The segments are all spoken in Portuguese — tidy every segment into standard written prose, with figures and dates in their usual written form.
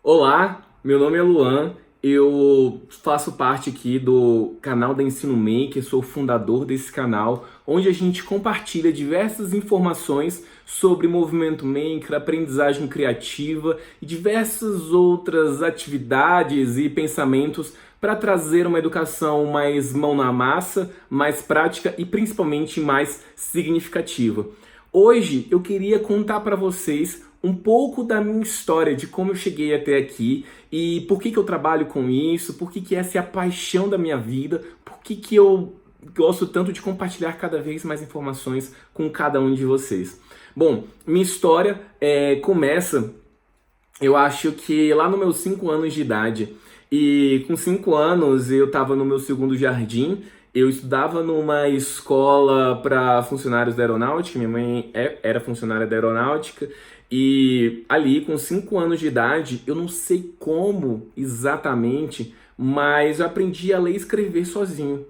Olá, meu nome é Luan, eu faço parte aqui do canal da Ensino Maker, sou o fundador desse canal, onde a gente compartilha diversas informações sobre movimento maker, aprendizagem criativa e diversas outras atividades e pensamentos para trazer uma educação mais mão na massa, mais prática e principalmente mais significativa. Hoje eu queria contar para vocês um pouco da minha história, de como eu cheguei até aqui e por que eu trabalho com isso, por que essa é a paixão da minha vida, por que eu gosto tanto de compartilhar cada vez mais informações com cada um de vocês. Bom, minha história começa, eu acho que lá nos meus 5 anos de idade. E com 5 anos eu estava no meu segundo jardim. Eu estudava numa escola para funcionários da aeronáutica. Minha mãe era funcionária da aeronáutica. E ali, com 5 anos de idade, eu não sei como exatamente, mas eu aprendi a ler e escrever sozinho.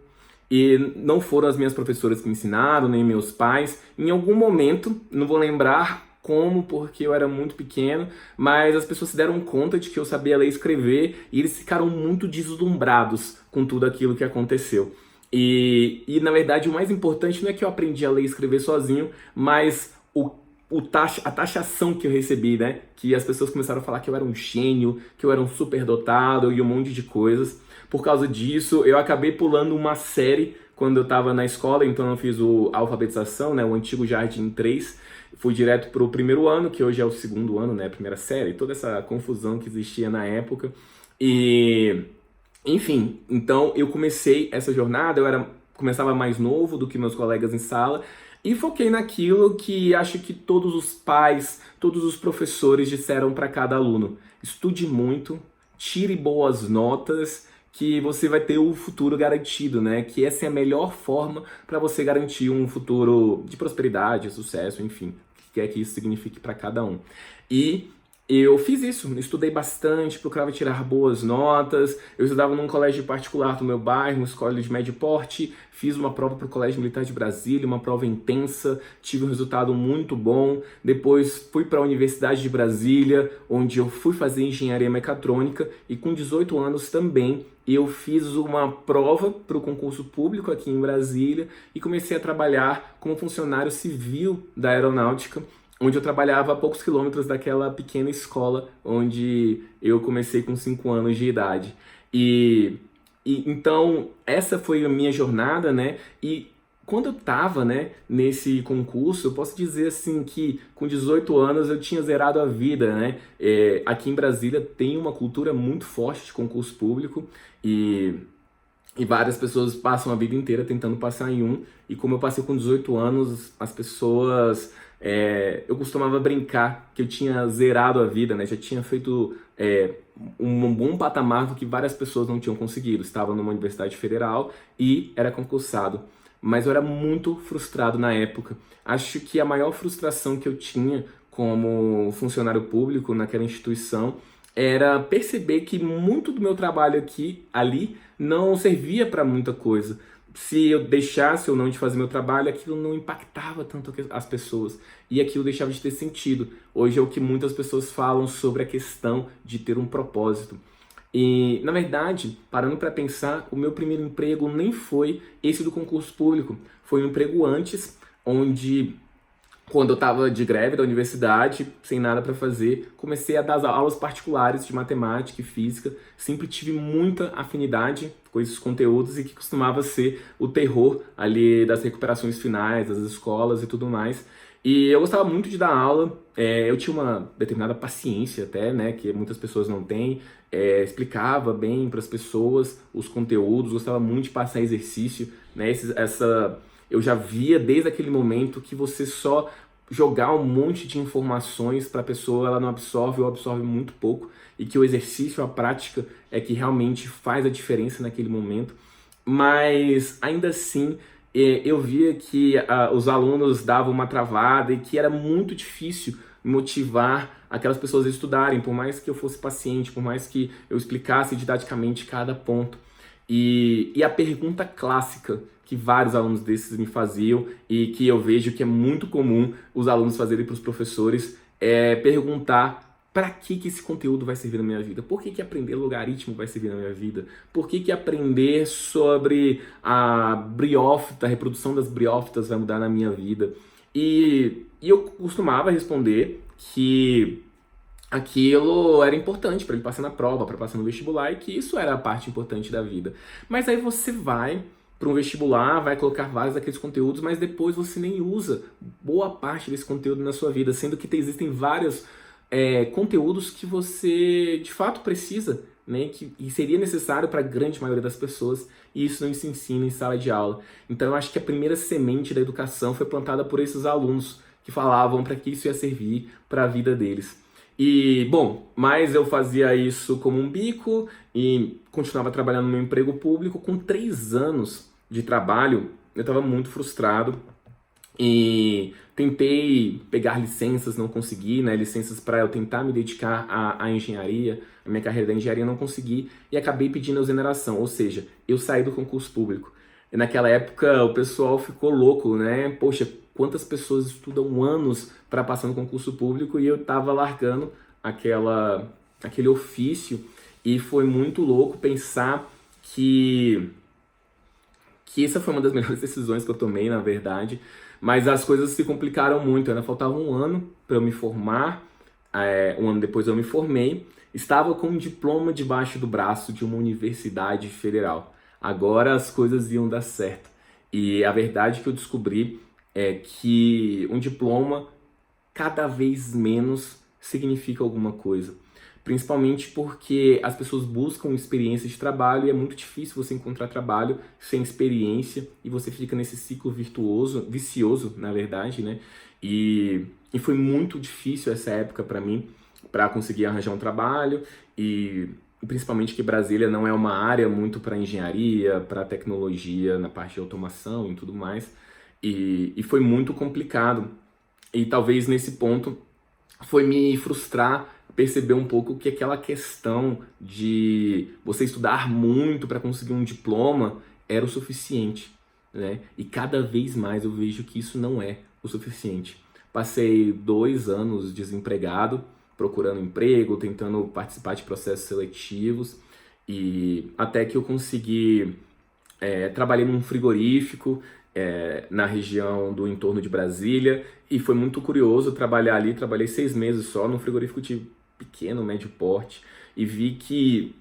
E não foram as minhas professoras que me ensinaram, nem meus pais. Em algum momento, não vou lembrar como, porque eu era muito pequeno, mas as pessoas se deram conta de que eu sabia ler e escrever e eles ficaram muito deslumbrados com tudo aquilo que aconteceu. Na verdade, o mais importante não é que eu aprendi a ler e escrever sozinho, mas a taxação que eu recebi, né? Que as pessoas começaram a falar que eu era um gênio, que eu era um superdotado e um monte de coisas. Por causa disso, eu acabei pulando uma série quando eu estava na escola, então eu fiz a alfabetização, né? O antigo Jardim 3. Fui direto para o primeiro ano, que hoje é o segundo ano, né? Primeira série, toda essa confusão que existia na época. E, enfim, então eu comecei essa jornada, começava mais novo do que meus colegas em sala, e foquei naquilo que acho que todos os pais, todos os professores disseram para cada aluno: estude muito, tire boas notas, que você vai ter o futuro garantido, né? Que essa é a melhor forma para você garantir um futuro de prosperidade, sucesso, enfim, o que quer que isso signifique para cada um. E eu fiz isso, estudei bastante, procurava tirar boas notas. Eu estudava num colégio particular do meu bairro, uma escola de médio porte. Fiz uma prova para o Colégio Militar de Brasília, uma prova intensa, tive um resultado muito bom. Depois fui para a Universidade de Brasília, onde eu fui fazer engenharia mecatrônica, e com 18 anos também eu fiz uma prova para o concurso público aqui em Brasília e comecei a trabalhar como funcionário civil da aeronáutica, onde eu trabalhava a poucos quilômetros daquela pequena escola onde eu comecei com 5 anos de idade. Então, essa foi a minha jornada, né? E quando eu estava, né, nesse concurso, eu posso dizer assim que com 18 anos eu tinha zerado a vida, né? Aqui em Brasília tem uma cultura muito forte de concurso público e várias pessoas passam a vida inteira tentando passar em um. E como eu passei com 18 anos, as pessoas. Eu costumava brincar que eu tinha zerado a vida, né? Já tinha feito um bom patamar do que várias pessoas não tinham conseguido. Estava numa universidade federal e era concursado. Mas eu era muito frustrado na época. Acho que a maior frustração que eu tinha como funcionário público naquela instituição era perceber que muito do meu trabalho ali, não servia para muita coisa. Se eu deixasse ou não de fazer meu trabalho, aquilo não impactava tanto as pessoas e aquilo deixava de ter sentido. Hoje é o que muitas pessoas falam sobre a questão de ter um propósito. E, na verdade, parando para pensar, o meu primeiro emprego nem foi esse do concurso público. Foi um emprego antes, onde quando eu estava de greve da universidade, sem nada para fazer, comecei a dar aulas particulares de matemática e física. Sempre tive muita afinidade com esses conteúdos e que costumava ser o terror ali das recuperações finais, das escolas e tudo mais. E eu gostava muito de dar aula, eu tinha uma determinada paciência até, né, que muitas pessoas não têm, explicava bem para as pessoas os conteúdos, gostava muito de passar exercício, né, eu já via desde aquele momento que você só jogar um monte de informações para a pessoa, ela não absorve ou absorve muito pouco, e que o exercício, a prática é que realmente faz a diferença naquele momento. Mas ainda assim, eu via que os alunos davam uma travada e que era muito difícil motivar aquelas pessoas a estudarem, por mais que eu fosse paciente, por mais que eu explicasse didaticamente cada ponto. E a pergunta clássica que vários alunos desses me faziam e que eu vejo que é muito comum os alunos fazerem para os professores é perguntar: para que esse conteúdo vai servir na minha vida? Por que aprender logaritmo vai servir na minha vida? Por que aprender sobre a briófita, a reprodução das briófitas vai mudar na minha vida? E eu costumava responder que aquilo era importante para ele passar na prova, para passar no vestibular, e que isso era a parte importante da vida. Mas aí você vai para um vestibular, vai colocar vários daqueles conteúdos, mas depois você nem usa boa parte desse conteúdo na sua vida, sendo que existem vários conteúdos que você de fato precisa, né, e seria necessário para a grande maioria das pessoas, e isso não se ensina em sala de aula. Então eu acho que a primeira semente da educação foi plantada por esses alunos que falavam para que isso ia servir para a vida deles. E, bom, mas eu fazia isso como um bico e continuava trabalhando no meu emprego público. Com 3 anos de trabalho, eu estava muito frustrado e tentei pegar licenças, não consegui, né? Licenças para eu tentar me dedicar à engenharia, a minha carreira da engenharia, não consegui e acabei pedindo exoneração, ou seja, eu saí do concurso público. E naquela época o pessoal ficou louco, né? Poxa, quantas pessoas estudam anos para passar no concurso público e eu estava largando aquele ofício, e foi muito louco pensar que essa foi uma das melhores decisões que eu tomei, na verdade, mas as coisas se complicaram muito, ainda faltava um ano para eu me formar, um ano depois eu me formei, estava com um diploma debaixo do braço de uma universidade federal. Agora as coisas iam dar certo. E a verdade que eu descobri é que um diploma cada vez menos significa alguma coisa. Principalmente porque as pessoas buscam experiência de trabalho e é muito difícil você encontrar trabalho sem experiência e você fica nesse ciclo vicioso, na verdade, né? E foi muito difícil essa época para mim, para conseguir arranjar um trabalho, e principalmente que Brasília não é uma área muito para engenharia, para tecnologia, na parte de automação e tudo mais. E foi muito complicado. E talvez nesse ponto foi me frustrar, perceber um pouco que aquela questão de você estudar muito para conseguir um diploma era o suficiente, né? E cada vez mais eu vejo que isso não é o suficiente. Passei 2 anos desempregado, procurando emprego, tentando participar de processos seletivos, e até que eu consegui, trabalhei num frigorífico, na região do entorno de Brasília, e foi muito curioso trabalhar ali. Trabalhei 6 meses só num frigorífico de pequeno, médio porte, e vi que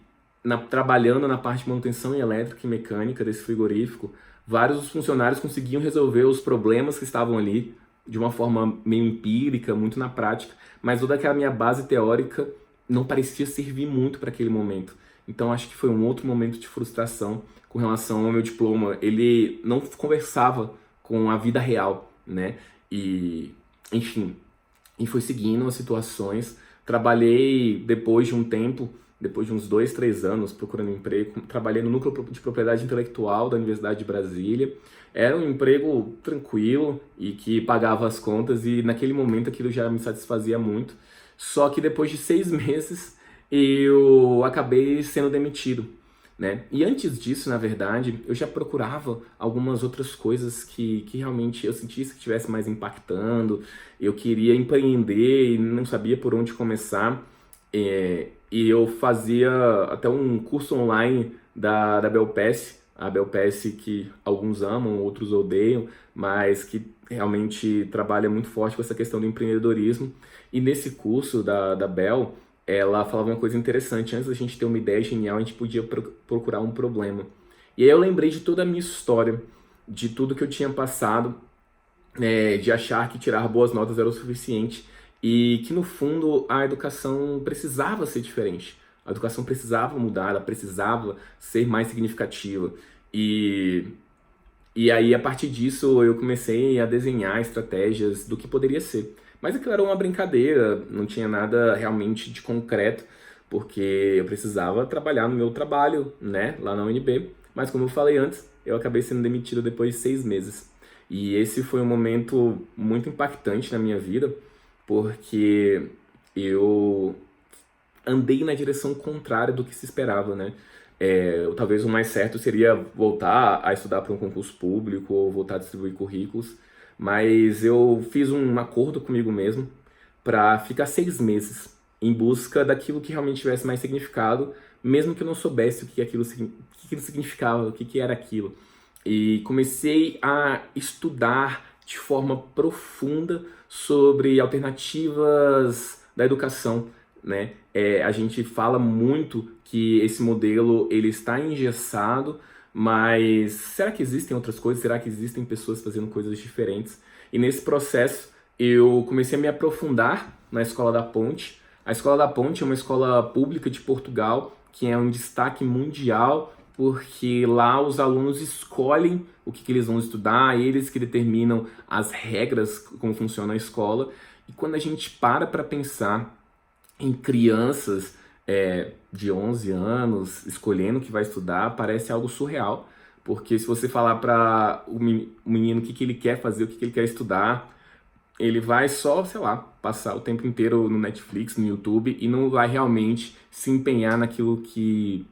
trabalhando na parte de manutenção elétrica e mecânica desse frigorífico, vários dos funcionários conseguiam resolver os problemas que estavam ali de uma forma meio empírica, muito na prática, mas toda aquela minha base teórica não parecia servir muito para aquele momento. Então acho que foi um outro momento de frustração com relação ao meu diploma. Ele não conversava com a vida real, né? E, enfim, e foi seguindo as situações. Trabalhei depois de um tempo, depois de uns 2, 3 anos procurando emprego, trabalhei no Núcleo de Propriedade Intelectual da Universidade de Brasília. Era um emprego tranquilo e que pagava as contas, e naquele momento aquilo já me satisfazia muito. Só que depois de 6 meses eu acabei sendo demitido, né? E antes disso, na verdade, eu já procurava algumas outras coisas que realmente eu sentisse que estivesse mais impactando. Eu queria empreender e não sabia por onde começar. E eu fazia até um curso online da Belpass, a Belpass que alguns amam, outros odeiam, mas que realmente trabalha muito forte com essa questão do empreendedorismo. E nesse curso da Bel, ela falava uma coisa interessante: antes da gente ter uma ideia genial, a gente podia procurar um problema. E aí eu lembrei de toda a minha história, de tudo que eu tinha passado, de achar que tirar boas notas era o suficiente, e que no fundo a educação precisava ser diferente. A educação precisava mudar, ela precisava ser mais significativa. E aí, a partir disso, eu comecei a desenhar estratégias do que poderia ser. Mas aquilo era uma brincadeira, não tinha nada realmente de concreto, porque eu precisava trabalhar no meu trabalho, né, lá na UNB. Mas como eu falei antes, eu acabei sendo demitido depois de 6 meses. E esse foi um momento muito impactante na minha vida, porque eu andei na direção contrária do que se esperava, né? Talvez o mais certo seria voltar a estudar para um concurso público ou voltar a distribuir currículos, mas eu fiz um acordo comigo mesmo para ficar 6 meses em busca daquilo que realmente tivesse mais significado, mesmo que eu não soubesse o que aquilo significava, o que era aquilo. E comecei a estudar de forma profunda sobre alternativas da educação, né? A gente fala muito que esse modelo ele está engessado, mas será que existem outras coisas? Será que existem pessoas fazendo coisas diferentes? E nesse processo eu comecei a me aprofundar na Escola da Ponte. A Escola da Ponte é uma escola pública de Portugal que é um destaque mundial porque lá os alunos escolhem o que eles vão estudar, eles que determinam as regras, como funciona a escola. E quando a gente para pensar em crianças de 11 anos escolhendo o que vai estudar, parece algo surreal. Porque se você falar para o menino o que ele quer fazer, o que ele quer estudar, ele vai só, sei lá, passar o tempo inteiro no Netflix, no YouTube e não vai realmente se empenhar naquilo que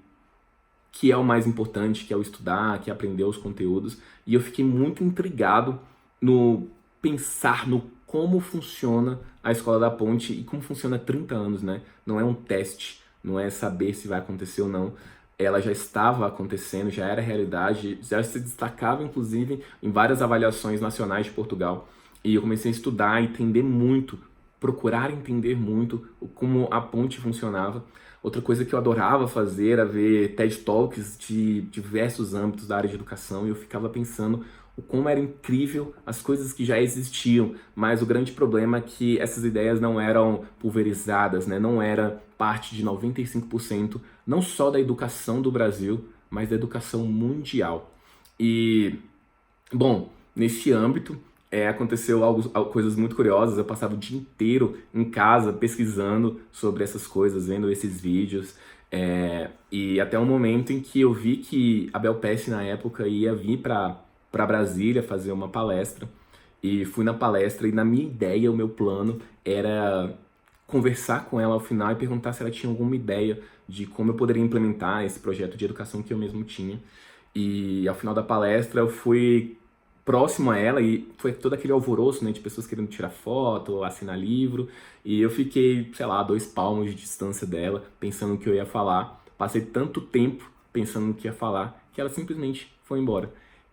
é o mais importante, que é o estudar, que é aprender os conteúdos. E eu fiquei muito intrigado no pensar no como funciona a Escola da Ponte e como funciona há 30 anos, né? Não é um teste, não é saber se vai acontecer ou não. Ela já estava acontecendo, já era realidade, já se destacava, inclusive, em várias avaliações nacionais de Portugal. E eu comecei a estudar, a entender muito, procurar entender muito como a ponte funcionava. Outra coisa que eu adorava fazer era ver TED Talks de diversos âmbitos da área de educação e eu ficava pensando o como era incrível as coisas que já existiam, mas o grande problema é que essas ideias não eram pulverizadas, né? Não era parte de 95% não só da educação do Brasil, mas da educação mundial. E, bom, neste âmbito, aconteceu coisas muito curiosas. Eu passava o dia inteiro em casa pesquisando sobre essas coisas, vendo esses vídeos. E até um momento em que eu vi que a Bel Pesce, na época, ia vir para Brasília fazer uma palestra. E fui na palestra e na minha ideia, o meu plano era conversar com ela ao final e perguntar se ela tinha alguma ideia de como eu poderia implementar esse projeto de educação que eu mesmo tinha. E ao final da palestra eu fui próximo a ela e foi todo aquele alvoroço, né, de pessoas querendo tirar foto, assinar livro, e eu fiquei, sei lá, 2 palmos de distância dela, pensando no que eu ia falar. Passei tanto tempo pensando no que ia falar, que ela simplesmente foi embora.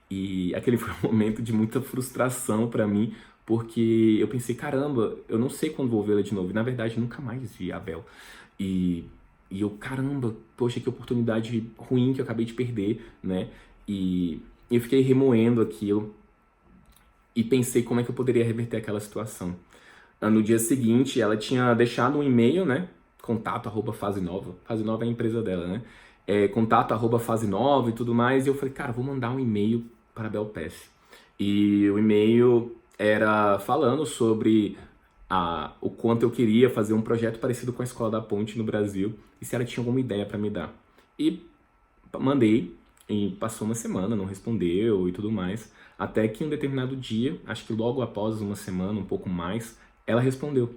E aquele foi um momento de muita frustração pra mim, porque eu pensei, caramba, eu não sei quando vou vê-la de novo. E, na verdade, nunca mais vi a Bel. E, e eu, caramba, poxa, que oportunidade ruim que eu acabei de perder, né? E eu fiquei remoendo aquilo e pensei como é que eu poderia reverter aquela situação. No dia seguinte, ela tinha deixado um e-mail, né? Contato@fase nova. Fase nova é a empresa dela, né? Contato@fase nova e tudo mais. E eu falei, cara, vou mandar um e-mail para a Bel Pesce. E o e-mail era falando sobre o quanto eu queria fazer um projeto parecido com a Escola da Ponte no Brasil e se ela tinha alguma ideia para me dar. E mandei, e passou uma semana, não respondeu e tudo mais. Até que um determinado dia, acho que logo após uma semana, um pouco mais, ela respondeu.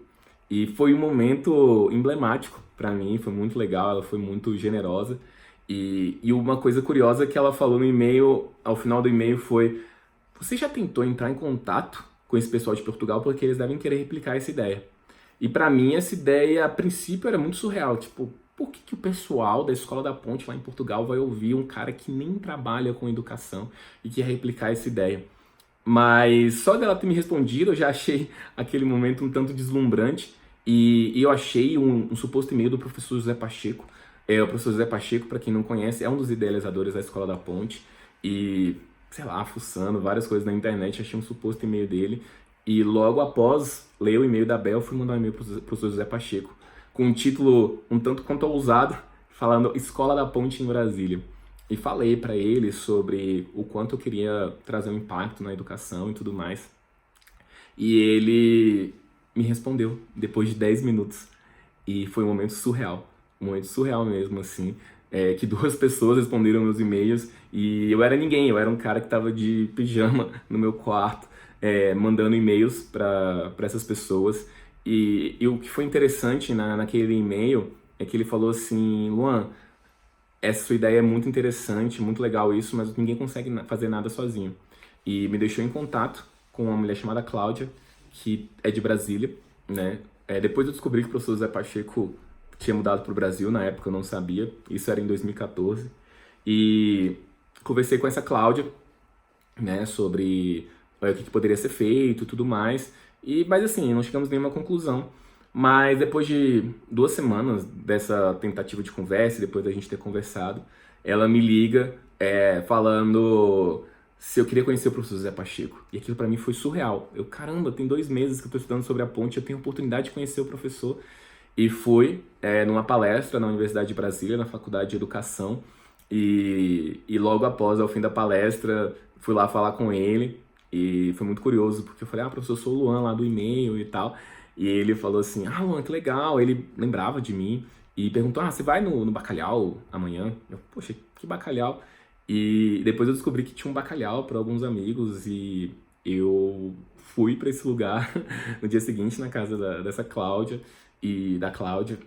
E foi um momento emblemático para mim, foi muito legal, ela foi muito generosa. E uma coisa curiosa que ela falou no e-mail, ao final do e-mail foi: você já tentou entrar em contato com esse pessoal de Portugal porque eles devem querer replicar essa ideia? E para mim essa ideia a princípio era muito surreal, tipo, por que o pessoal da Escola da Ponte lá em Portugal vai ouvir um cara que nem trabalha com educação e quer replicar essa ideia? Mas só dela ter me respondido, eu já achei aquele momento um tanto deslumbrante. E eu achei um suposto e-mail do professor José Pacheco. O professor José Pacheco, para quem não conhece, é um dos idealizadores da Escola da Ponte. E, sei lá, fuçando várias coisas na internet, achei um suposto e-mail dele. E logo após ler o e-mail da Bel, fui mandar um e-mail pro professor José Pacheco, com um título um tanto quanto ousado, falando Escola da Ponte em Brasília. E falei para ele sobre o quanto eu queria trazer um impacto na educação e tudo mais. E ele me respondeu depois de 10 minutos. E foi um momento surreal mesmo, assim, que 2 pessoas responderam meus e-mails e eu era ninguém, eu era um cara que estava de pijama no meu quarto, mandando e-mails para essas pessoas. E o que foi interessante naquele e-mail é que ele falou assim: Luan, essa sua ideia é muito interessante, muito legal isso, mas ninguém consegue fazer nada sozinho. E me deixou em contato com uma mulher chamada Cláudia, que é de Brasília, né? Depois eu descobri que o professor Zé Pacheco tinha mudado para o Brasil, na época eu não sabia, isso era em 2014. E conversei com essa Cláudia, né, sobre o que poderia ser feito e tudo mais. Mas assim, não chegamos a nenhuma conclusão. Mas depois de 2 semanas dessa tentativa de conversa, depois da gente ter conversado, ela me liga falando se eu queria conhecer o professor Zé Pacheco. E aquilo pra mim foi surreal. Caramba, tem 2 meses que eu tô estudando sobre a ponte, eu tenho a oportunidade de conhecer o professor. E fui numa palestra na Universidade de Brasília, na Faculdade de Educação. E logo após, ao fim da palestra, fui lá falar com ele. E foi muito curioso, porque eu falei, professor, eu sou o Luan lá do e-mail e tal. E ele falou assim, Luan, que legal. Ele lembrava de mim e perguntou, você vai no Bacalhau amanhã? Eu, poxa, que Bacalhau? E depois eu descobri que tinha um Bacalhau para alguns amigos e eu fui para esse lugar no dia seguinte na casa dessa Cláudia e da Cláudia.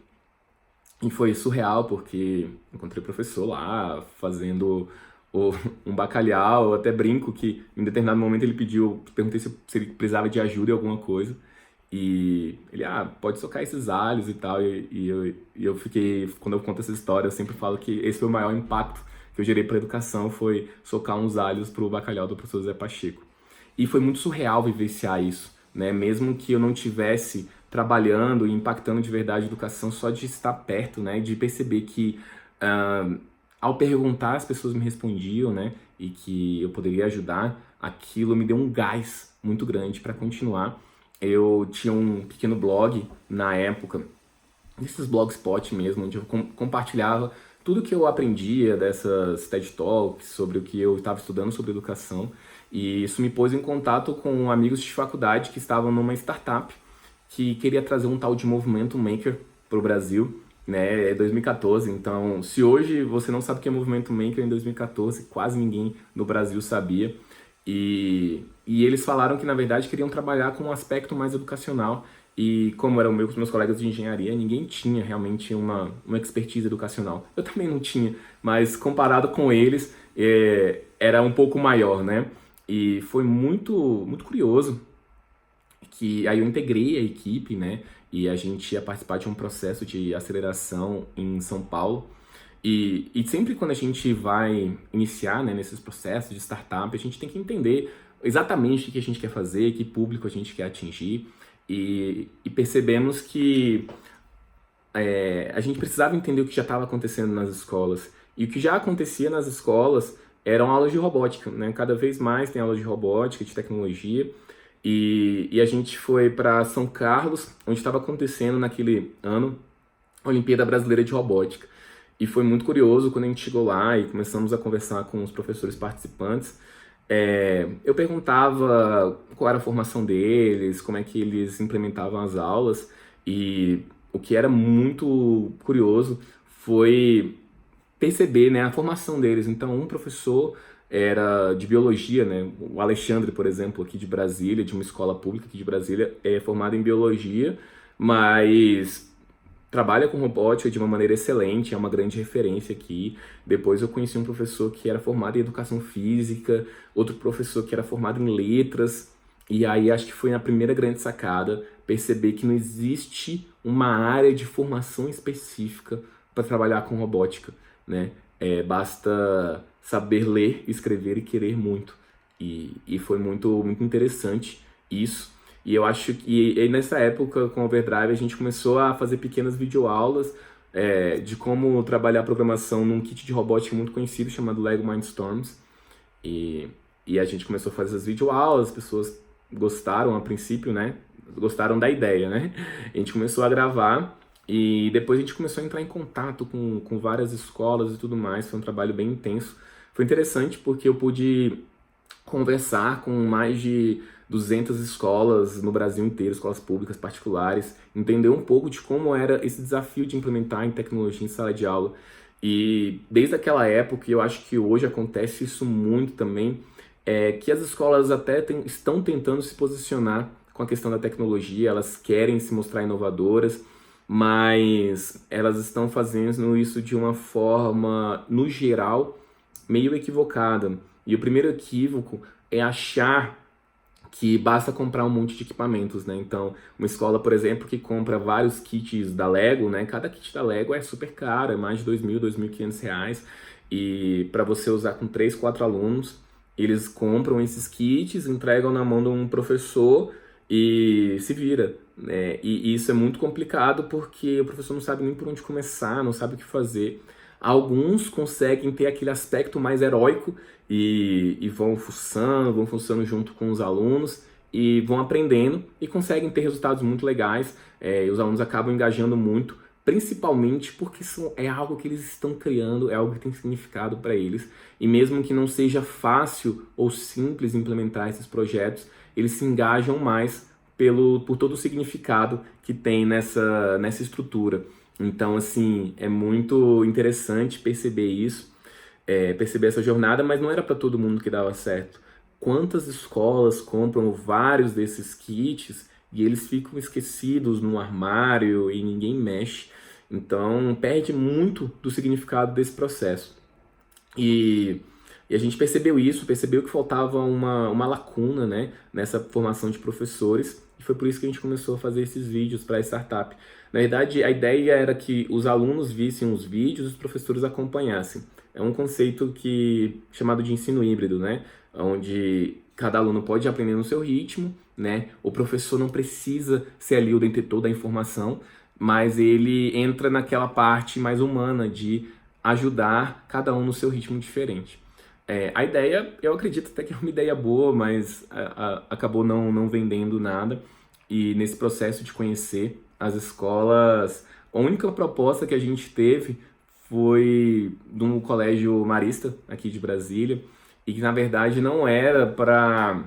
E foi surreal, porque encontrei o professor lá fazendo um bacalhau. Eu até brinco que em determinado momento ele perguntei se ele precisava de ajuda em alguma coisa. E ele, pode socar esses alhos e tal. E eu fiquei, quando eu conto essa história, eu sempre falo que esse foi o maior impacto que eu gerei para a educação, foi socar uns alhos pro bacalhau do professor Zé Pacheco. E foi muito surreal vivenciar isso, né? Mesmo que eu não tivesse trabalhando e impactando de verdade a educação, só de estar perto, né? De perceber que ao perguntar as pessoas me respondiam, né? E que eu poderia ajudar, aquilo me deu um gás muito grande para continuar. Eu tinha um pequeno blog na época, desses blogspot mesmo, onde eu compartilhava tudo que eu aprendia dessas TED Talks, sobre o que eu estava estudando sobre educação. E isso me pôs em contato com amigos de faculdade que estavam numa startup que queria trazer um tal de movimento maker para o Brasil, né? É 2014, então se hoje você não sabe o que é movimento maker, em 2014 quase ninguém no Brasil sabia. E eles falaram que na verdade queriam trabalhar com um aspecto mais educacional. E como eram meus colegas de engenharia, ninguém tinha realmente uma expertise educacional. Eu também não tinha, mas comparado com eles, era um pouco maior, né? E foi muito, muito curioso que aí eu integrei a equipe, né? E a gente ia participar de um processo de aceleração em São Paulo. E sempre quando a gente vai iniciar, né, nesses processos de startup, a gente tem que entender exatamente o que a gente quer fazer, que público a gente quer atingir. E percebemos que a gente precisava entender o que já estava acontecendo nas escolas. E o que já acontecia nas escolas eram aulas de robótica, né? Cada vez mais tem aulas de robótica, de tecnologia. E a gente foi para São Carlos, onde estava acontecendo naquele ano a Olimpíada Brasileira de Robótica. E foi muito curioso quando a gente chegou lá e começamos a conversar com os professores participantes. Eu perguntava qual era a formação deles, como é que eles implementavam as aulas, e o que era muito curioso foi perceber, né, a formação deles. Então, um professor era de biologia, né? O Alexandre, por exemplo, aqui de Brasília, de uma escola pública aqui de Brasília, é formado em biologia, mas trabalha com robótica de uma maneira excelente, é uma grande referência aqui. Depois eu conheci um professor que era formado em educação física, outro professor que era formado em letras, e aí acho que foi a primeira grande sacada, perceber que não existe uma área de formação específica para trabalhar com robótica, né? Basta saber ler, escrever e querer muito. E foi muito, muito interessante isso. E eu acho que nessa época, com o Overdrive, a gente começou a fazer pequenas videoaulas de como trabalhar programação num kit de robótica muito conhecido chamado Lego Mindstorms. E a gente começou a fazer essas videoaulas, as pessoas gostaram a princípio, né? Gostaram da ideia, né? A gente começou a gravar e depois a gente começou a entrar em contato com várias escolas e tudo mais. Foi um trabalho bem intenso. Foi interessante porque eu pude conversar com mais de 200 escolas no Brasil inteiro, escolas públicas, particulares, entender um pouco de como era esse desafio de implementar em tecnologia em sala de aula. E desde aquela época, e eu acho que hoje acontece isso muito também, que as escolas até estão tentando se posicionar com a questão da tecnologia, elas querem se mostrar inovadoras, mas elas estão fazendo isso de uma forma, no geral, meio equivocada. E o primeiro equívoco é achar que basta comprar um monte de equipamentos, né? Então, uma escola, por exemplo, que compra vários kits da Lego, né? Cada kit da Lego é super caro, é mais de 2.000, 2.500 reais. E para você usar com 3, 4 alunos, eles compram esses kits, entregam na mão de um professor e se vira, né? E isso é muito complicado porque o professor não sabe nem por onde começar, não sabe o que fazer. Alguns conseguem ter aquele aspecto mais heróico e vão fuçando junto com os alunos e vão aprendendo e conseguem ter resultados muito legais. E os alunos acabam engajando muito, principalmente porque é algo que eles estão criando, é algo que tem significado para eles. E mesmo que não seja fácil ou simples implementar esses projetos, eles se engajam mais por todo o significado que tem nessa estrutura. Então, assim, é muito interessante perceber isso, perceber essa jornada, mas não era para todo mundo que dava certo. Quantas escolas compram vários desses kits e eles ficam esquecidos no armário e ninguém mexe? Então, perde muito do significado desse processo. E, e a gente percebeu isso, percebeu que faltava uma lacuna, né, nessa formação de professores, e foi por isso que a gente começou a fazer esses vídeos para a startup. Na verdade, a ideia era que os alunos vissem os vídeos e os professores acompanhassem. É um conceito chamado de ensino híbrido, né, onde cada aluno pode aprender no seu ritmo, né, o professor não precisa ser ali o detentor da informação, mas ele entra naquela parte mais humana de ajudar cada um no seu ritmo diferente. A ideia, eu acredito até que é uma ideia boa, mas acabou não vendendo nada. E nesse processo de conhecer as escolas, a única proposta que a gente teve foi de um colégio marista aqui de Brasília, e que na verdade não era para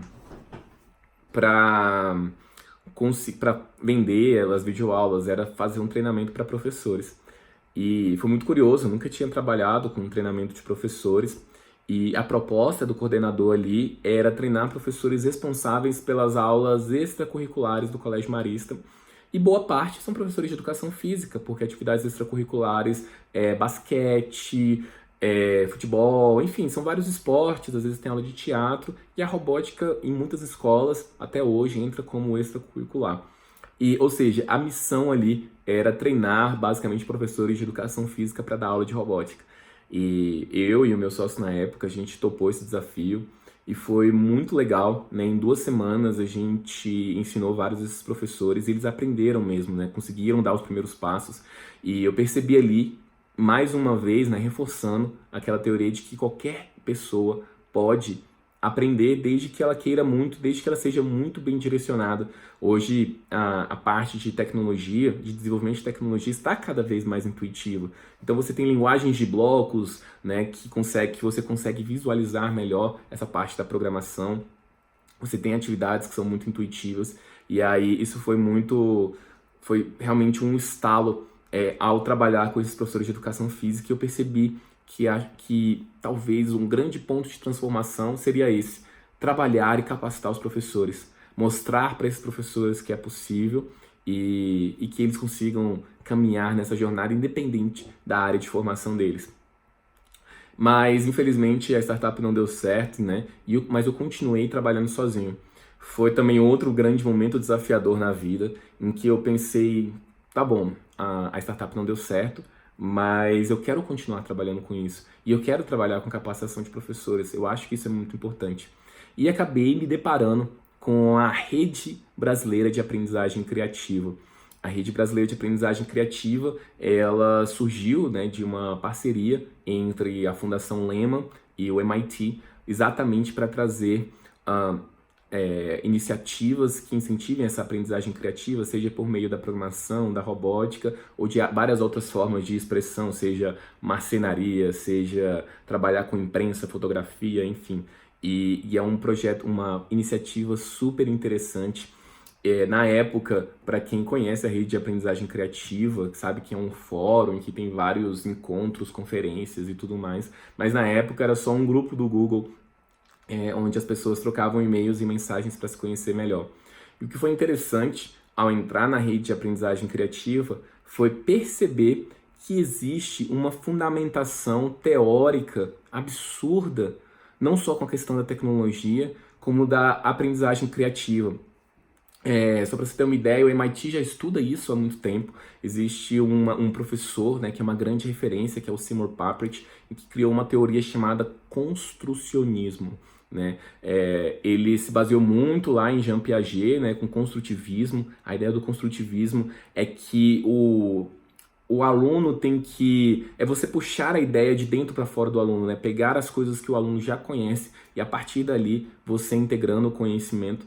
vender as videoaulas, era fazer um treinamento para professores. E foi muito curioso, eu nunca tinha trabalhado com treinamento de professores, e a proposta do coordenador ali era treinar professores responsáveis pelas aulas extracurriculares do Colégio Marista, e boa parte são professores de educação física, porque atividades extracurriculares basquete, futebol, enfim, são vários esportes, às vezes tem aula de teatro, e a robótica em muitas escolas, até hoje, entra como extracurricular. Ou seja, a missão ali era treinar basicamente professores de educação física para dar aula de robótica. E eu e o meu sócio na época, a gente topou esse desafio e foi muito legal, né? Em 2 semanas a gente ensinou vários desses professores e eles aprenderam mesmo, né? Conseguiram dar os primeiros passos. E eu percebi ali, mais uma vez, né, reforçando aquela teoria de que qualquer pessoa pode aprender desde que ela queira muito, desde que ela seja muito bem direcionada. Hoje, a parte de tecnologia, de desenvolvimento de tecnologia, está cada vez mais intuitiva. Então, você tem linguagens de blocos, né, que você consegue visualizar melhor essa parte da programação. Você tem atividades que são muito intuitivas. E aí, isso foi realmente um estalo ao trabalhar com esses professores de educação física. Eu percebi que talvez um grande ponto de transformação seria esse: trabalhar e capacitar os professores, mostrar para esses professores que é possível e que eles consigam caminhar nessa jornada independente da área de formação deles. Mas, infelizmente, a startup não deu certo, né? Mas eu continuei trabalhando sozinho. Foi também outro grande momento desafiador na vida, em que eu pensei, tá bom, a startup não deu certo, mas eu quero continuar trabalhando com isso. E eu quero trabalhar com capacitação de professores. Eu acho que isso é muito importante. E acabei me deparando com a Rede Brasileira de Aprendizagem Criativa. A Rede Brasileira de Aprendizagem Criativa, ela surgiu, né, de uma parceria entre a Fundação Lehman e o MIT, exatamente para trazer iniciativas que incentivem essa aprendizagem criativa, seja por meio da programação, da robótica ou de várias outras formas de expressão, seja marcenaria, seja trabalhar com imprensa, fotografia, enfim. E é um projeto, uma iniciativa super interessante. Na época, para quem conhece a Rede de Aprendizagem Criativa, sabe que é um fórum em que tem vários encontros, conferências e tudo mais, mas na época era só um grupo do Google onde as pessoas trocavam e-mails e mensagens para se conhecer melhor. E o que foi interessante ao entrar na Rede de Aprendizagem Criativa foi perceber que existe uma fundamentação teórica absurda, não só com a questão da tecnologia, como da aprendizagem criativa. Só para você ter uma ideia, o MIT já estuda isso há muito tempo. Existe um professor, né, que é uma grande referência, que é o Seymour Papert, que criou uma teoria chamada construcionismo. Né? Ele se baseou muito lá em Jean Piaget, né, com construtivismo. A ideia do construtivismo é que o aluno tem que... É você puxar a ideia de dentro para fora do aluno, né? Pegar as coisas que o aluno já conhece e a partir dali você integrando o conhecimento.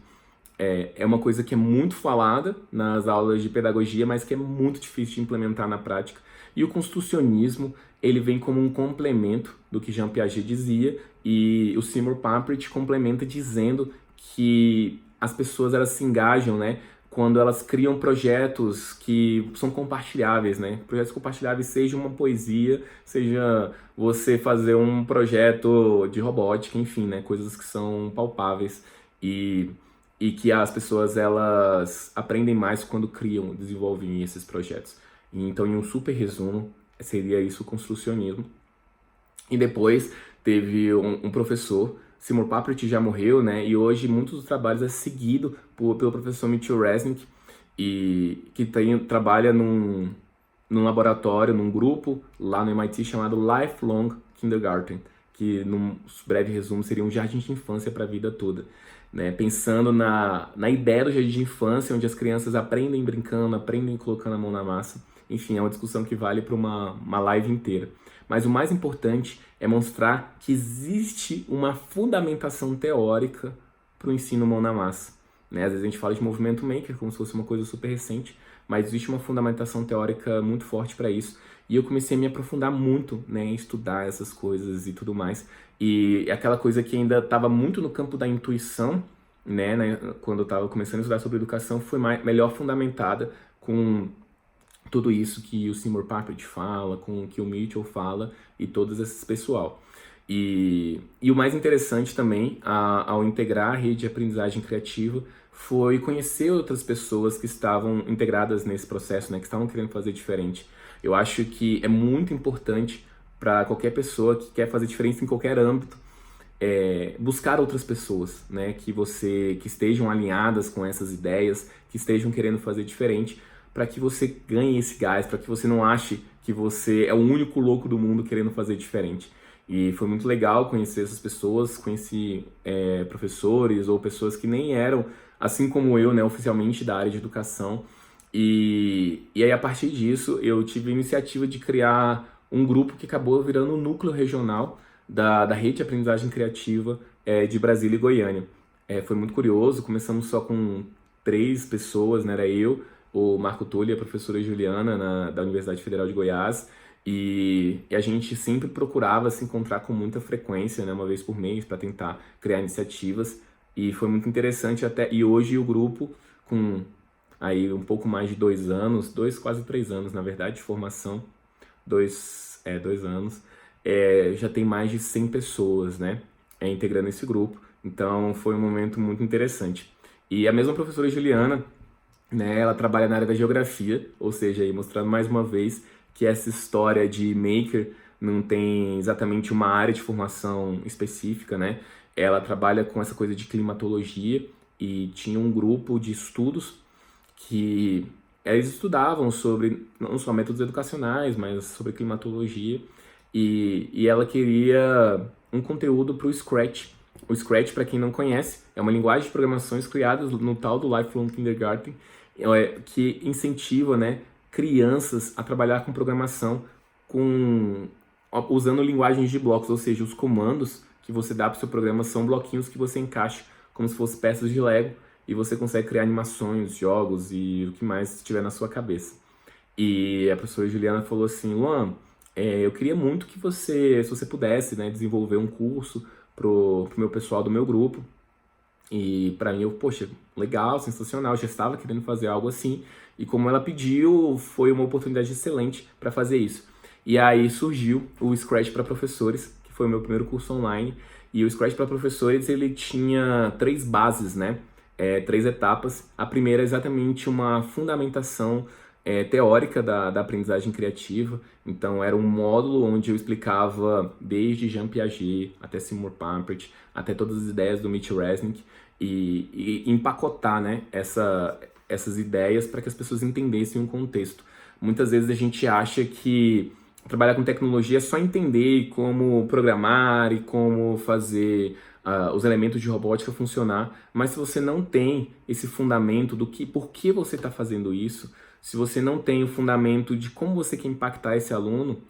É uma coisa que é muito falada nas aulas de pedagogia, mas que é muito difícil de implementar na prática. E o construcionismo, ele vem como um complemento do que Jean Piaget dizia, e o Seymour Papert complementa dizendo que as pessoas elas se engajam, né, quando elas criam projetos que são compartilháveis, né? Projetos compartilháveis, seja uma poesia, seja você fazer um projeto de robótica, enfim, né? Coisas que são palpáveis e que as pessoas elas aprendem mais quando criam, desenvolvem esses projetos. Então, em um super resumo, seria isso o construcionismo. E depois teve um professor, Seymour Papert já morreu, né? E hoje muitos dos trabalhos é seguido pelo professor Mitchell Resnick, e que trabalha num laboratório, num grupo lá no MIT chamado Lifelong Kindergarten, que num breve resumo seria um jardim de infância para a vida toda. Né? Pensando na ideia do jardim de infância, onde as crianças aprendem brincando, aprendem colocando a mão na massa. Enfim, é uma discussão que vale para uma live inteira. Mas o mais importante é mostrar que existe uma fundamentação teórica para o ensino mão na massa. Né? Às vezes a gente fala de movimento maker como se fosse uma coisa super recente, mas existe uma fundamentação teórica muito forte para isso. E eu comecei a me aprofundar muito, né, em estudar essas coisas e tudo mais. E aquela coisa que ainda estava muito no campo da intuição, né, quando eu estava começando a estudar sobre educação, foi melhor fundamentada com tudo isso que o Seymour Papert fala, com o que o Mitchell fala e todos esses pessoal. E o mais interessante também, ao integrar a rede de aprendizagem criativa, foi conhecer outras pessoas que estavam integradas nesse processo, né, que estavam querendo fazer diferente. Eu acho que é muito importante para qualquer pessoa que quer fazer diferença em qualquer âmbito, buscar outras pessoas, né, que estejam alinhadas com essas ideias, que estejam querendo fazer diferente, para que você ganhe esse gás, para que você não ache que você é o único louco do mundo querendo fazer diferente. E foi muito legal conhecer essas pessoas, conheci professores ou pessoas que nem eram, assim como eu, né, oficialmente da área de educação. E aí, a partir disso, eu tive a iniciativa de criar um grupo que acabou virando um núcleo regional da rede de aprendizagem criativa de Brasília e Goiânia. Foi muito curioso, começamos só com 3 pessoas, né, era eu, o Marco Tulli e a professora Juliana, da Universidade Federal de Goiás, e a gente sempre procurava se encontrar com muita frequência, né, uma vez por mês, para tentar criar iniciativas, e foi muito interessante e hoje o grupo, com aí um pouco mais de 2 anos, quase 3 anos, na verdade, de formação, 2 anos, já tem mais de 100 pessoas, né, integrando esse grupo, então foi um momento muito interessante. E a mesma professora Juliana, né, ela trabalha na área da geografia, ou seja, aí mostrando mais uma vez que essa história de maker não tem exatamente uma área de formação específica, né? Ela trabalha com essa coisa de climatologia e tinha um grupo de estudos que eles estudavam sobre não só métodos educacionais, mas sobre climatologia, e ela queria um conteúdo para o Scratch. O Scratch, para quem não conhece, é uma linguagem de programações criada no tal do Lifelong Kindergarten, que incentiva, né, crianças a trabalhar com programação usando linguagens de blocos, ou seja, os comandos que você dá para o seu programa são bloquinhos que você encaixa como se fossem peças de Lego e você consegue criar animações, jogos e o que mais estiver na sua cabeça. E a professora Juliana falou assim: Luan, eu queria muito que se você pudesse, né, desenvolver um curso pro meu pessoal do meu grupo. E para mim, poxa, legal, sensacional, já estava querendo fazer algo assim. E como ela pediu, foi uma oportunidade excelente para fazer isso. E aí surgiu o Scratch para Professores, que foi o meu primeiro curso online. E o Scratch para Professores, ele tinha 3 bases, né? 3 etapas. A primeira é exatamente uma fundamentação teórica da aprendizagem criativa. Então era um módulo onde eu explicava desde Jean Piaget até Seymour Papert, até todas as ideias do Mitch Resnick e empacotar, né, essas ideias para que as pessoas entendessem o contexto. Muitas vezes a gente acha que trabalhar com tecnologia é só entender como programar e como fazer os elementos de robótica funcionar, mas se você não tem esse fundamento por que você está fazendo isso, se você não tem o fundamento de como você quer impactar esse aluno,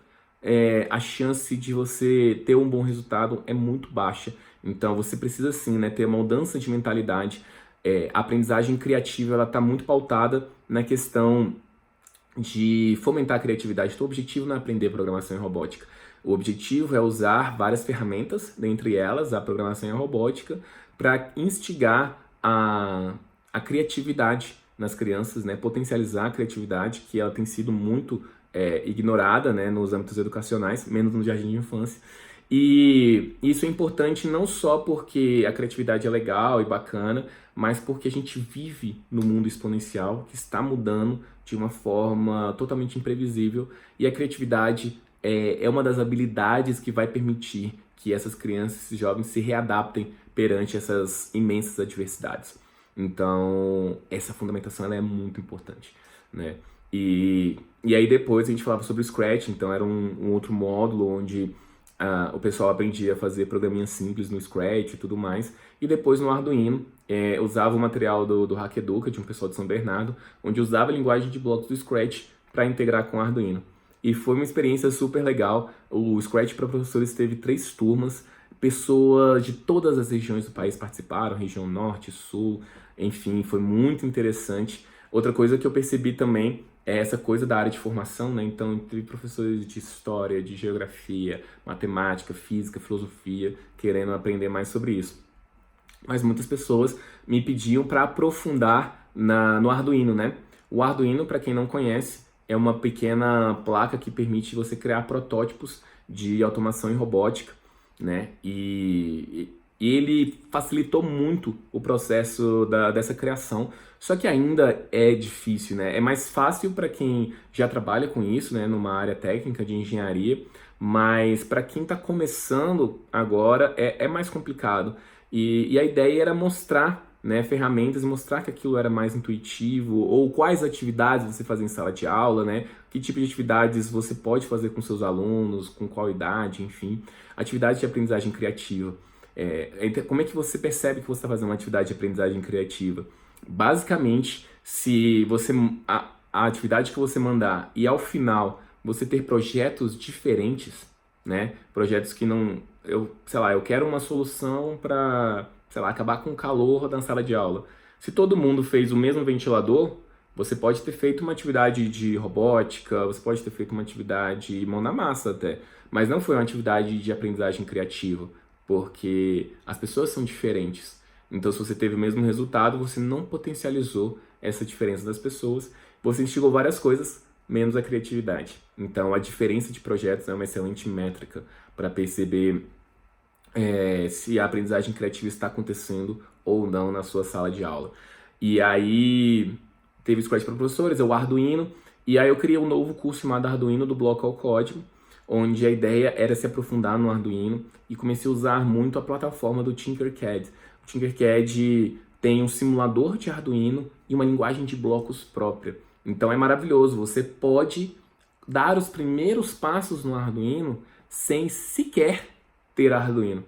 a chance de você ter um bom resultado é muito baixa. Então você precisa sim, né, ter uma mudança de mentalidade. A aprendizagem criativa ela está muito pautada na questão de fomentar a criatividade. Então, o objetivo não é aprender programação e robótica. O objetivo é usar várias ferramentas, dentre elas a programação e a robótica, para instigar a criatividade nas crianças, né? Potencializar a criatividade, que ela tem sido muito ignorada, né, nos âmbitos educacionais, menos no jardim de infância. E isso é importante não só porque a criatividade é legal e bacana, mas porque a gente vive no mundo exponencial que está mudando de uma forma totalmente imprevisível e a criatividade é uma das habilidades que vai permitir que essas crianças, esses jovens se readaptem perante essas imensas adversidades. Então, essa fundamentação ela é muito importante, né? E aí depois a gente falava sobre o Scratch, então era um outro módulo onde o pessoal aprendia a fazer programinhas simples no Scratch e tudo mais. E depois no Arduino, usava o material do Hackeduca, de um pessoal de São Bernardo, onde usava a linguagem de blocos do Scratch para integrar com o Arduino. E foi uma experiência super legal. O Scratch para professores teve 3 turmas, pessoas de todas as regiões do país participaram, região norte, sul, enfim, foi muito interessante. Outra coisa que eu percebi também é essa coisa da área de formação, né? Então, teve professores de história, de geografia, matemática, física, filosofia, querendo aprender mais sobre isso. Mas muitas pessoas me pediam para aprofundar no Arduino, né? O Arduino, para quem não conhece, é uma pequena placa que permite você criar protótipos de automação e robótica, né? E ele facilitou muito o processo dessa criação, só que ainda é difícil, né? É mais fácil para quem já trabalha com isso, né, numa área técnica de engenharia, mas para quem está começando agora é mais complicado. E a ideia era mostrar, né, ferramentas e mostrar que aquilo era mais intuitivo, ou quais atividades você fazia em sala de aula, né? Que tipo de atividades você pode fazer com seus alunos, com qual idade, enfim. Atividade de aprendizagem criativa. Como é que você percebe que você está fazendo uma atividade de aprendizagem criativa? Basicamente, se você a atividade que você mandar e ao final você ter projetos diferentes, né? Projetos que não, eu quero uma solução para, acabar com o calor da sala de aula. Se todo mundo fez o mesmo ventilador, você pode ter feito uma atividade de robótica, você pode ter feito uma atividade mão na massa até, mas não foi uma atividade de aprendizagem criativa, porque as pessoas são diferentes. Então, se você teve o mesmo resultado, você não potencializou essa diferença das pessoas, você instigou várias coisas, menos a criatividade. Então, a diferença de projetos é uma excelente métrica para perceber se a aprendizagem criativa está acontecendo ou não na sua sala de aula. E aí, teve Scratch para professores, o Arduino, e aí eu criei um novo curso chamado Arduino do Bloco ao Código, onde a ideia era se aprofundar no Arduino e comecei a usar muito a plataforma do Tinkercad. O Tinkercad tem um simulador de Arduino e uma linguagem de blocos própria. Então é maravilhoso, você pode dar os primeiros passos no Arduino sem sequer ter Arduino.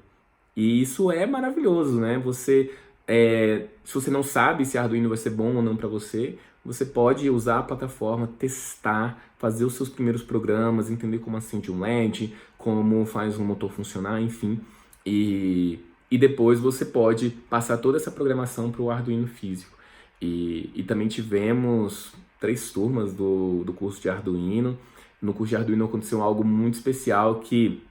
E isso é maravilhoso, né? Se você não sabe se Arduino vai ser bom ou não para você, você pode usar a plataforma, testar, fazer os seus primeiros programas, entender como acende um LED, como faz um motor funcionar, enfim. E depois você pode passar toda essa programação para o Arduino físico. E também tivemos 3 turmas do curso de Arduino. No curso de Arduino aconteceu algo muito especial que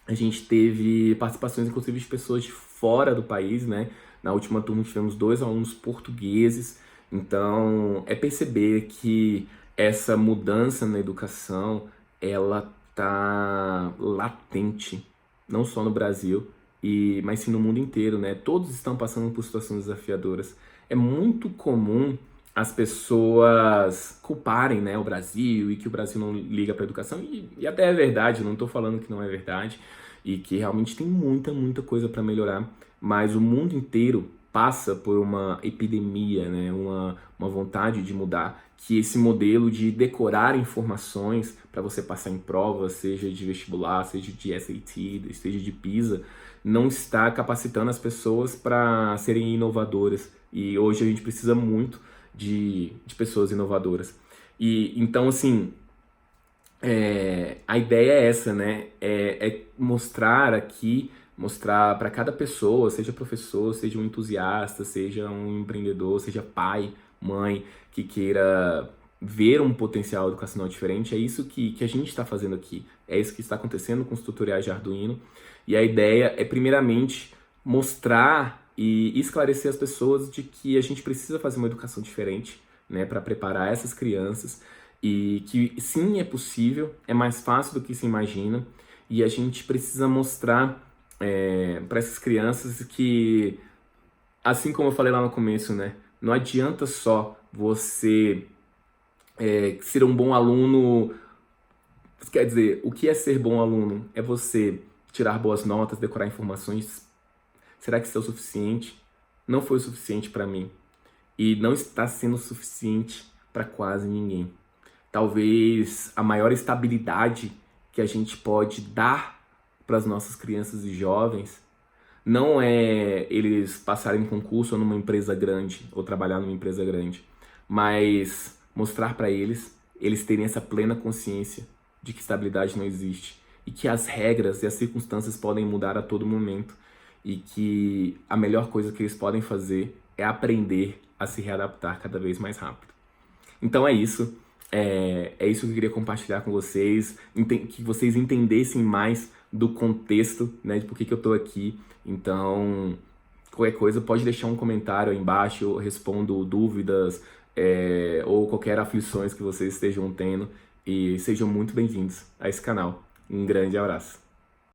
a gente teve participações, inclusive, de pessoas de fora do país, né? Na última turma tivemos 2 alunos portugueses. Então, é perceber que essa mudança na educação, ela tá latente, não só no Brasil, mas sim no mundo inteiro, né? Todos estão passando por situações desafiadoras. É muito comum as pessoas culparem, né, o Brasil e que o Brasil não liga para a educação. E até é verdade, não estou falando que não é verdade e que realmente tem muita coisa para melhorar. Mas o mundo inteiro passa por uma epidemia, né, uma vontade de mudar, que esse modelo de decorar informações para você passar em prova, seja de vestibular, seja de SAT, seja de PISA, não está capacitando as pessoas para serem inovadoras. E hoje a gente precisa muito de pessoas inovadoras. E então, assim, a ideia é essa, né? É mostrar aqui, mostrar para cada pessoa, seja professor, seja um entusiasta, seja um empreendedor, seja pai, mãe, que queira ver um potencial educacional diferente. É isso que a gente está fazendo aqui. É isso que está acontecendo com os tutoriais de Arduino. E a ideia é, primeiramente, mostrar e esclarecer as pessoas de que a gente precisa fazer uma educação diferente, né, para preparar essas crianças e que sim, é possível, é mais fácil do que se imagina e a gente precisa mostrar para essas crianças que, assim como eu falei lá no começo, né, não adianta só você ser um bom aluno. Quer dizer, o que é ser bom aluno? É você tirar boas notas, decorar informações. Será que isso é o suficiente? Não foi o suficiente para mim. E não está sendo suficiente para quase ninguém. Talvez a maior estabilidade que a gente pode dar para as nossas crianças e jovens não é eles passarem em concurso numa empresa grande ou trabalhar numa empresa grande, mas mostrar para eles terem essa plena consciência de que estabilidade não existe e que as regras e as circunstâncias podem mudar a todo momento e que a melhor coisa que eles podem fazer é aprender a se readaptar cada vez mais rápido. Então é isso. É isso que eu queria compartilhar com vocês, que vocês entendessem mais do contexto, né, de por que eu tô aqui. Então, qualquer coisa, pode deixar um comentário aí embaixo, eu respondo dúvidas ou qualquer aflições que vocês estejam tendo. E sejam muito bem-vindos a esse canal. Um grande abraço.